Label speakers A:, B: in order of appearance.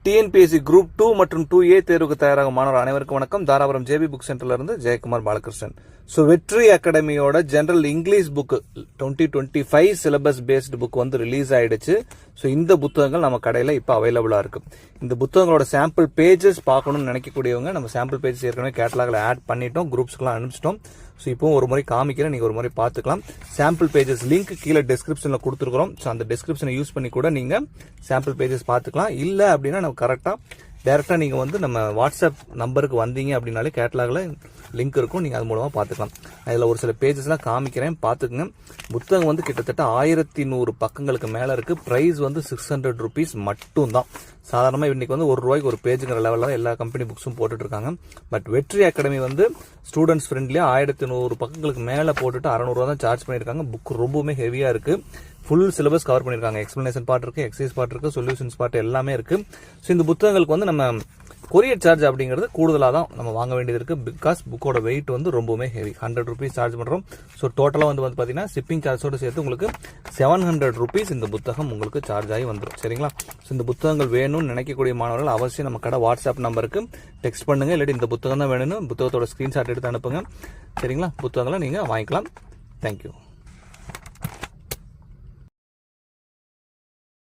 A: TNPSC group 2 மற்றும் 2A தேர்வுக்கு தயாராகும் மாணவர் அனைவருக்கும் வணக்கம். தாராபுரம் ஜேபி புக் சென்டர்ல இருந்து ஜெயக்குமார் பாலகிருஷ்ணன். வெற்றி அகாடமியோட general English book 2025 syllabus based book வந்து ரிலீஸ் ஆயிடுச்சு. இந்த புத்தகங்கள் நம்ம கடையில இப்ப அவைலபிளா இருக்கு. இந்த புத்தகங்களோட சாம்பிள் பேஜஸ் பார்க்கணும்னு நினைக்கக்கூடியவங்க நம்ம சாம்பிள் பேஜஸ் ஏற்கனவே கேட்டலாக்ல ஆட் பண்ணிட்டோம், குரூப்ஸ்க்குலாம் அனுப்பிச்சிட்டோம். இப்போ ஒரு முறை காமிக்கிறேன், நீங்க ஒரு முறை பார்த்துக்கலாம். சாம்பிள் பேஜஸ் லிங்க் கீழே டிஸ்கிரிப்ஷன்ல கொடுத்துருக்கோம். அந்த டிஸ்கிரிப்ஷனை யூஸ் பண்ணி கூட நீங்க சாம்பிள் பேஜஸ் பார்த்துக்கலாம். இல்ல அப்படின்னா நம்ம டைரக்டா நீங்க வந்து நம்ம வாட்ஸ்அப் நம்பருக்கு வந்தீங்க அப்படின்னாலே கேட்டலாக்ல லிங்க் இருக்கும், நீங்க அது மூலமா பார்த்துக்கலாம். அதுல ஒரு சில பேஜஸ் எல்லாம் காமிக்கிறேன், பார்த்துக்குங்க. புத்தகம் வந்து கிட்டத்தட்ட 1100 பக்கங்களுக்கு மேல இருக்கு. பிரைஸ் வந்து 600 rupees மட்டும் தான். சாதாரணமா இன்னைக்கு வந்து ₹1 ஒரு பேஜுங்கிற லெவல்ல எல்லா கம்பெனி புக்ஸும் போட்டுட்டு இருக்காங்க. பட் வெற்றி அகாடமி வந்து ஸ்டூடெண்ட்ஸ் ஃப்ரெண்ட்லியா 1100 பக்கங்களுக்கு மேல போட்டுட்டு ₹600 தான் சார்ஜ் பண்ணிருக்காங்க. புக் ரொம்பவுமே ஹெவியா இருக்கு. ஃபுல் சிலபஸ் கவர் பண்ணிருக்காங்க. எக்ஸ்பிளனேஷன் பார்ட் இருக்கு, எக்ஸசைஸ் பார்ட் இருக்கு, சொல்யூஷன்ஸ் பார்ட் எல்லாமே இருக்கு. இந்த புத்தகங்களுக்கு வந்து நம்ம கொரியர் சார்ஜ் அப்படிங்கிறது கூடுதலா தான் நம்ம வாங்க வேண்டியது இருக்கு. பிகாஸ் புக்கோட வெயிட் வந்து ரொம்பவுமே ஹெவி. 100 rupees சார்ஜ் பண்றோம். டோட்டலா வந்து பாத்தீங்கன்னா ஷிப்பிங் சார்ஜோட சேர்த்து உங்களுக்கு 700 rupees இந்த புத்தகம் உங்களுக்கு சார்ஜ் ஆகி வந்துடும். சரிங்களா? இந்த புத்தகங்கள் வேணும்னு நினைக்கக்கூடிய மாணவர்கள் அவசியம் நம்ம கடை வாட்ஸ்அப் நம்பருக்கு டெக்ஸ்ட் பண்ணுங்க. இல்லாட்டி இந்த புத்தகம் தான் வேணும்னு புத்தகத்தோட ஸ்கிரீன்ஷாட் எடுத்து அனுப்புங்க. சரிங்களா? புத்தகங்களை நீங்க வாங்கிக்கலாம். தேங்க்யூ.